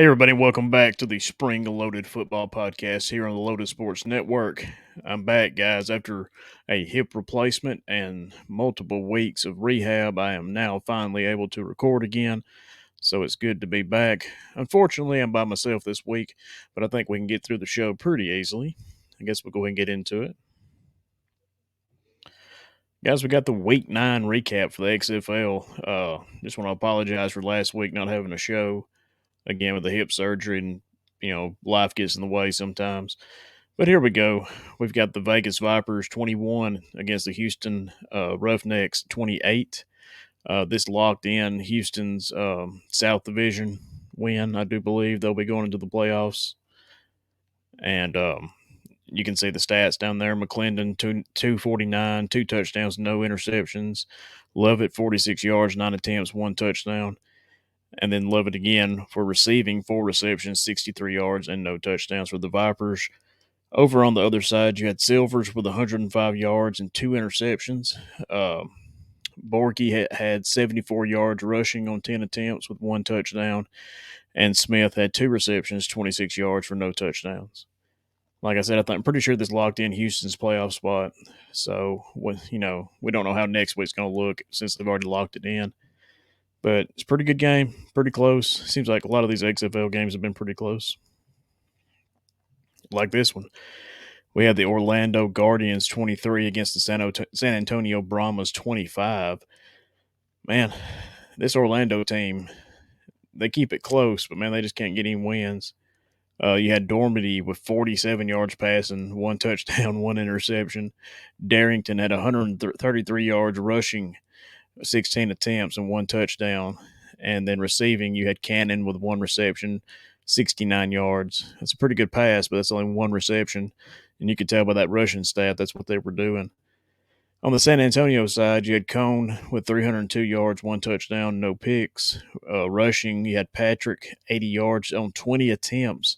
Hey, everybody, welcome back to the Spring Loaded Football Podcast here on the Loaded Sports Network. I'm back, guys. After a hip replacement and multiple weeks of rehab, I am now finally able to record again, so it's good to be back. Unfortunately, I'm by myself this week, but I think we can get through the show pretty easily. I guess we'll go ahead and get into it. Guys, we got the Week 9 recap for the XFL. Just want to apologize for last week not having a show again with the hip surgery and life gets in the way sometimes. But here we go. We've got the Vegas Vipers 21 against the Houston Roughnecks 28. This locked in Houston's South Division win. I do believe they'll be going into the playoffs. And you can see the stats down there. McClendon 249, 2 touchdowns, no interceptions. Lovett 46 yards, 9 attempts, 1 touchdown. And then Lovett again for receiving 4 receptions, 63 yards, and no touchdowns for the Vipers. Over on the other side, you had Silvers with 105 yards and 2 interceptions. Borky had 74 yards rushing on 10 attempts with 1 touchdown. And Smith had 2 receptions, 26 yards for no touchdowns. Like I said, I'm pretty sure this locked in Houston's playoff spot. So, we don't know how next week's going to look since they've already locked it in. But it's a pretty good game, pretty close. Seems like a lot of these XFL games have been pretty close. Like this one. We had the Orlando Guardians 23 against the San Antonio Brahmas 25. Man, this Orlando team, they keep it close, but man, they just can't get any wins. You had Dormady with 47 yards passing, 1 touchdown, 1 interception. Darrington had 133 yards rushing, 16 attempts, and 1 touchdown. And then receiving, you had Cannon with 1 reception, 69 yards. That's a pretty good pass, but that's only 1 reception. And you could tell by that rushing stat, that's what they were doing. On the San Antonio side, you had Cone with 302 yards, 1 touchdown, no picks. Rushing, you had Patrick, 80 yards on 20 attempts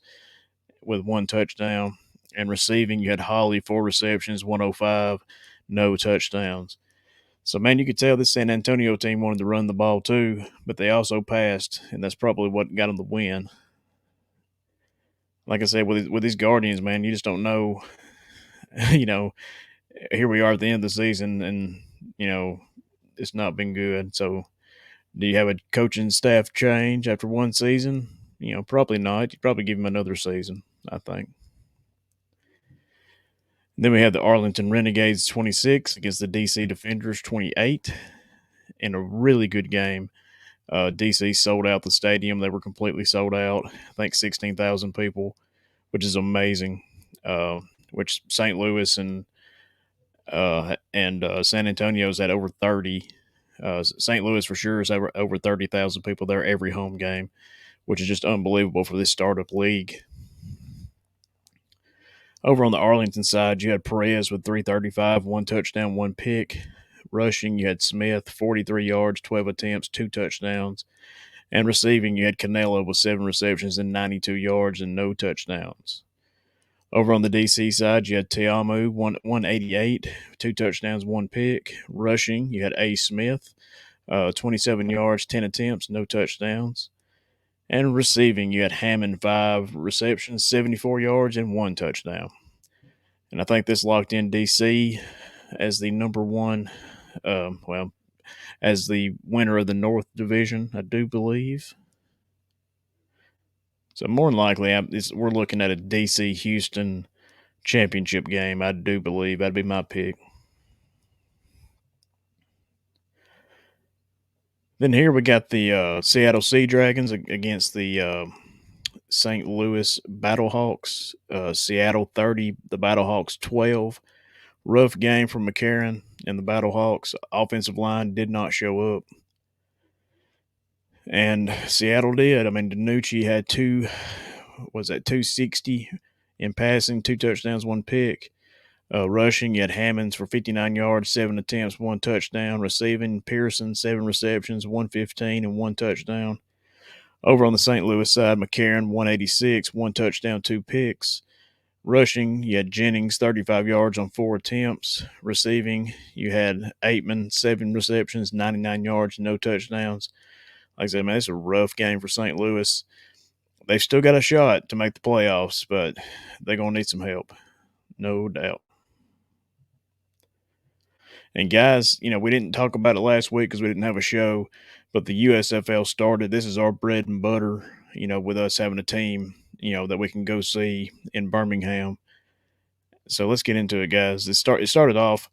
with 1 touchdown. And receiving, you had Holly, 4 receptions, 105, no touchdowns. So, man, you could tell this San Antonio team wanted to run the ball too, but they also passed, and that's probably what got them the win. Like I said, with these Guardians, man, you just don't know. Here we are at the end of the season, and it's not been good. So, do you have a coaching staff change after one season? Probably not. You probably give them another season, I think. Then we have the Arlington Renegades 26 against the DC Defenders 28 in a really good game. DC sold out the stadium. They were completely sold out. I think 16,000 people, which is amazing. Which St. Louis and San Antonio's at over 30. St. Louis for sure is over 30,000 people there every home game, which is just unbelievable for this startup league. Over on the Arlington side, you had Perez with 335, 1 touchdown, 1 pick. Rushing, you had Smith, 43 yards, 12 attempts, 2 touchdowns. And receiving, you had Canelo with 7 receptions and 92 yards and no touchdowns. Over on the DC side, you had Tiamu, 188, 2 touchdowns, 1 pick. Rushing, you had A. Smith, 27 yards, 10 attempts, no touchdowns. And receiving, you had Hammond, 5 receptions, 74 yards, and 1 touchdown. And I think this locked in DC as the number one, as the winner of the North Division, I do believe. So more than likely, we're looking at a DC Houston championship game. I do believe that'd be my pick. Then here we got the Seattle Sea Dragons against the St. Louis Battlehawks. Seattle 30, the Battlehawks 12. Rough game from McCarron and the Battlehawks. Offensive line did not show up. And Seattle did. I mean, DiNucci had 260 in passing, 2 touchdowns, 1 pick. Rushing, you had Hammonds for 59 yards, 7 attempts, 1 touchdown. Receiving, Pearson, 7 receptions, 115, and 1 touchdown. Over on the St. Louis side, McCarron, 186, 1 touchdown, 2 picks. Rushing, you had Jennings, 35 yards on 4 attempts. Receiving, you had Aitman, 7 receptions, 99 yards, no touchdowns. Like I said, man, it's a rough game for St. Louis. They've still got a shot to make the playoffs, but they're going to need some help, no doubt. And guys, we didn't talk about it last week because we didn't have a show, but the USFL started. This is our bread and butter, with us having a team, that we can go see in Birmingham. So let's get into it, guys. It started off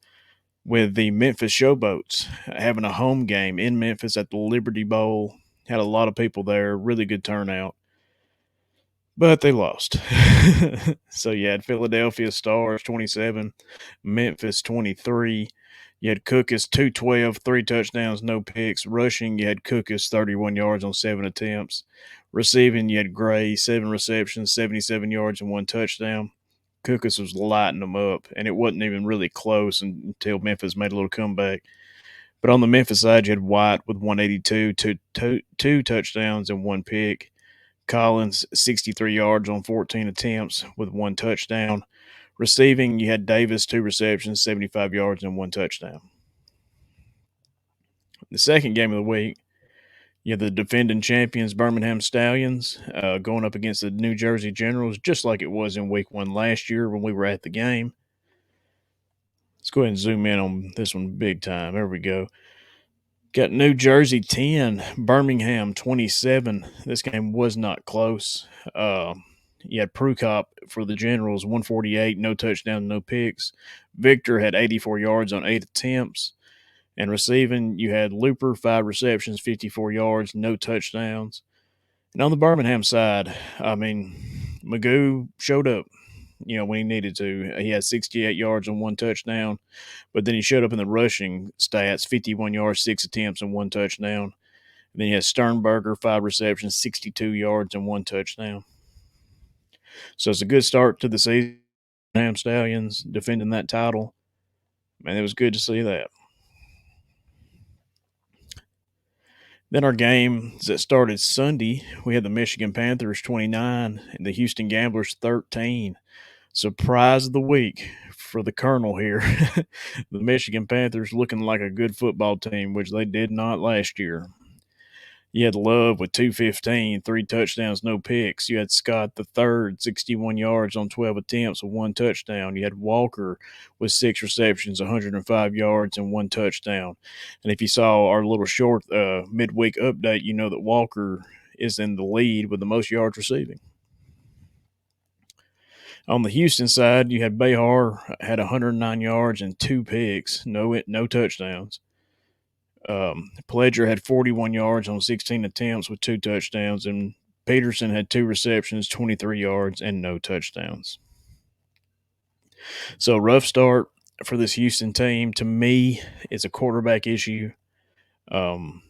with the Memphis Showboats having a home game in Memphis at the Liberty Bowl. Had a lot of people there, really good turnout, but they lost. So you had Philadelphia Stars 27, Memphis 23. You had Cookus 212, 3 touchdowns, no picks. Rushing, you had Cookus 31 yards on 7 attempts. Receiving, you had Gray 7 receptions, 77 yards and 1 touchdown. Cookus was lighting them up, and it wasn't even really close until Memphis made a little comeback. But on the Memphis side, you had White with 182, two touchdowns and 1 pick. Collins, 63 yards on 14 attempts with 1 touchdown. Receiving, you had Davis, 2 receptions, 75 yards and 1 touchdown. The second game of the week, you have the defending champions Birmingham Stallions going up against the New Jersey Generals, just like it was in week 1 last year when we were at the game. Let's go ahead and zoom in on this one big time. There we go. Got New Jersey 10, Birmingham 27. This game was not close. You had Prukop for the Generals, 148, no touchdowns, no picks. Victor had 84 yards on 8 attempts. And receiving, you had Looper, 5 receptions, 54 yards, no touchdowns. And on the Birmingham side, Magoo showed up, when he needed to. He had 68 yards and 1 touchdown. But then he showed up in the rushing stats, 51 yards, 6 attempts, and 1 touchdown. And then he had Sternberger, 5 receptions, 62 yards, and 1 touchdown. So it's a good start to the season. Ham Stallions defending that title. Man, it was good to see that. Then our games that started Sunday, we had the Michigan Panthers 29 and the Houston Gamblers 13. Surprise of the week for the Colonel here. The Michigan Panthers looking like a good football team, which they did not last year. You had Love with 215, 3 touchdowns, no picks. You had Scott the third, 61 yards on 12 attempts with 1 touchdown. You had Walker with 6 receptions, 105 yards, and 1 touchdown. And if you saw our little short midweek update, you know that Walker is in the lead with the most yards receiving. On the Houston side, you had Behar had 109 yards and 2 picks, no touchdowns. Pledger had 41 yards on 16 attempts with 2 touchdowns, and Peterson had 2 receptions, 23 yards, and no touchdowns. So rough start for this Houston team. To me, it's a quarterback issue. I'm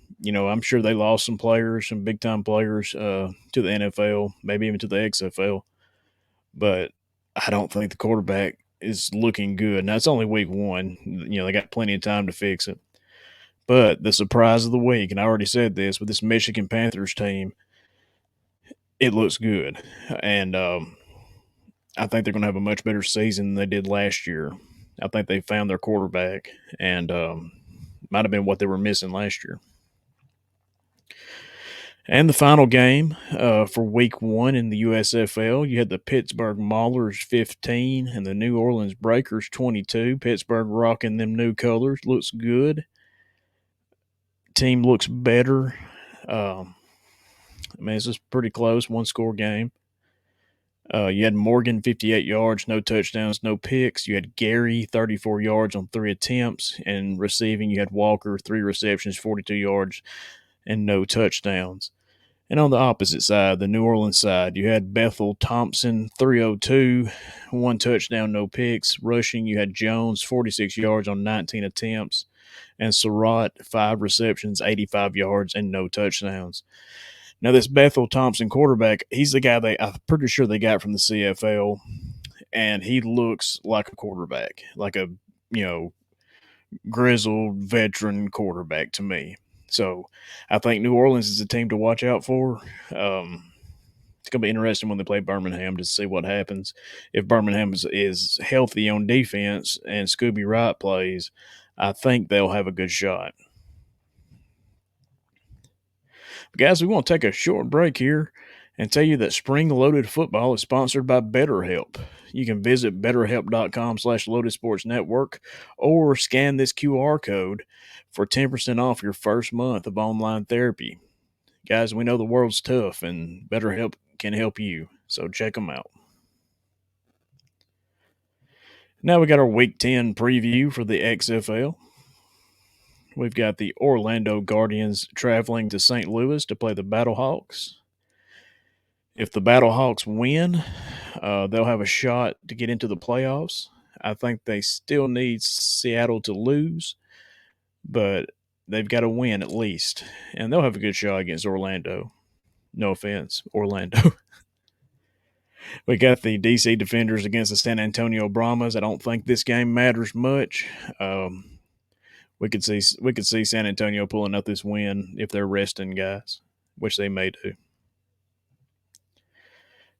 sure they lost some players, some big-time players to the NFL, maybe even to the XFL. But I don't think the quarterback is looking good. Now, it's only week 1. They got plenty of time to fix it. But the surprise of the week, and I already said this, with this Michigan Panthers team, it looks good. And I think they're going to have a much better season than they did last year. I think they found their quarterback, and might have been what they were missing last year. And the final game for week 1 in the USFL, you had the Pittsburgh Maulers 15 and the New Orleans Breakers 22. Pittsburgh rocking them new colors. Looks good. Team looks better. This is pretty close, 1-score game. You had Morgan, 58 yards, no touchdowns, no picks. You had Gary, 34 yards on 3 attempts. And receiving, you had Walker, 3 receptions, 42 yards, and no touchdowns. And on the opposite side, the New Orleans side, you had Bethel Thompson, 302, 1 touchdown, no picks. Rushing, you had Jones, 46 yards on 19 attempts. And Surratt, 5 receptions, 85 yards, and no touchdowns. Now, this Bethel Thompson quarterback, he's the guy I'm pretty sure they got from the CFL, and he looks like a quarterback, like a, grizzled veteran quarterback to me. So I think New Orleans is a team to watch out for. It's going to be interesting when they play Birmingham to see what happens. If Birmingham is healthy on defense and Scooby Wright plays, I think they'll have a good shot. But guys, we want to take a short break here, and tell you that Spring Loaded Football is sponsored by BetterHelp. You can visit betterhelp.com/Loaded Sports Network or scan this QR code for 10% off your first month of online therapy. Guys, we know the world's tough, and BetterHelp can help you, so check them out. Now we got our Week 10 preview for the XFL. We've got the Orlando Guardians traveling to St. Louis to play the Battlehawks. If the Battlehawks win, they'll have a shot to get into the playoffs. I think they still need Seattle to lose, but they've got to win at least, and they'll have a good shot against Orlando. No offense, Orlando. We got the DC Defenders against the San Antonio Brahmas. I don't think this game matters much. We could see San Antonio pulling out this win if they're resting guys, which they may do.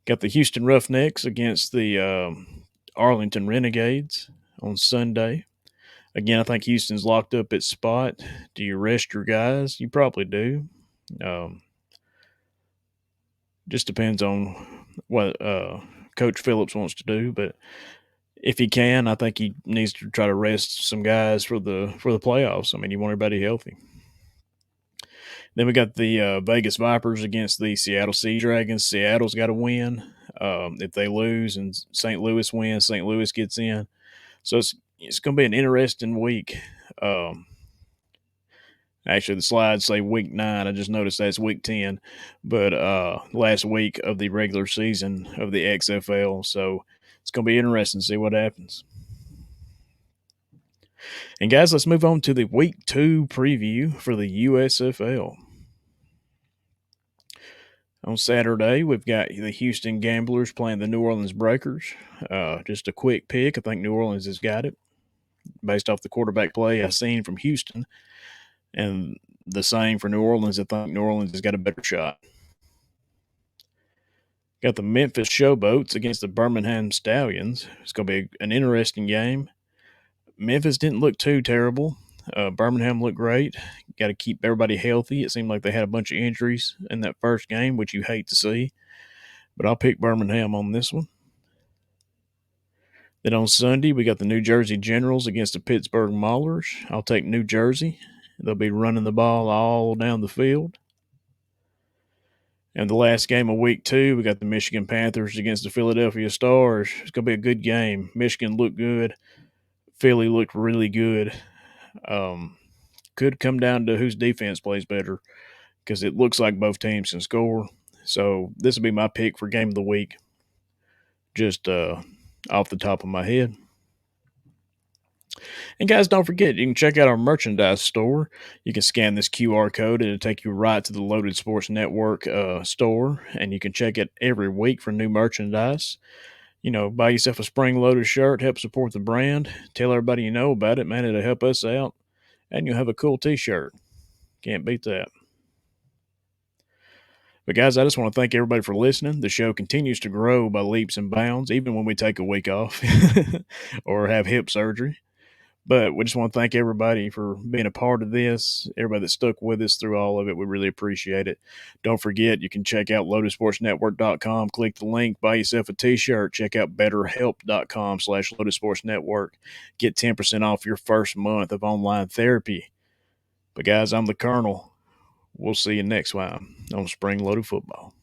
Got the Houston Roughnecks against the Arlington Renegades on Sunday. Again, I think Houston's locked up its spot. Do you rest your guys? You probably do. Just depends on what Coach Phillips wants to do, but if he can, I think he needs to try to rest some guys for the playoffs. I mean, you want everybody healthy. Then we got the Vegas Vipers against the Seattle Sea Dragons. Seattle's got to win. If they lose and St. Louis wins, St. Louis gets in. So it's going to be an interesting week. Actually, the slides say week 9. I just noticed that's week 10. But last week of the regular season of the XFL. So it's going to be interesting to see what happens. And guys, let's move on to the week 2 preview for the USFL. On Saturday, we've got the Houston Gamblers playing the New Orleans Breakers. Just a quick pick. I think New Orleans has got it based off the quarterback play I've seen from Houston. And the same for New Orleans. I think New Orleans has got a better shot. Got the Memphis Showboats against the Birmingham Stallions. It's going to be an interesting game. Memphis didn't look too terrible. Birmingham looked great. Got to keep everybody healthy. It seemed like they had a bunch of injuries in that first game, which you hate to see. But I'll pick Birmingham on this one. Then on Sunday, we got the New Jersey Generals against the Pittsburgh Maulers. I'll take New Jersey. They'll be running the ball all down the field. And the last game of week 2, we got the Michigan Panthers against the Philadelphia Stars. It's going to be a good game. Michigan looked good. Philly looked really good. Could come down to whose defense plays better because it looks like both teams can score. So this will be my pick for game of the week, just off the top of my head. And guys, don't forget, you can check out our merchandise store. You can scan this QR code and it'll take you right to the Loaded Sports Network store, and you can check it every week for new merchandise. You know, buy yourself a Spring Loaded shirt, help support the brand, tell everybody you know about it, man, it'll help us out, and you'll have a cool t-shirt. Can't beat that. But guys, I just want to thank everybody for listening. The show continues to grow by leaps and bounds, even when we take a week off or have hip surgery. But we just want to thank everybody for being a part of this, everybody that stuck with us through all of it. We really appreciate it. Don't forget, you can check out LotusSportsNetwork.com, click the link, buy yourself a t-shirt, check out BetterHelp.com/LotusSportsNetwork. Get 10% off your first month of online therapy. But guys, I'm the Colonel. We'll see you next time on Spring Loaded Football.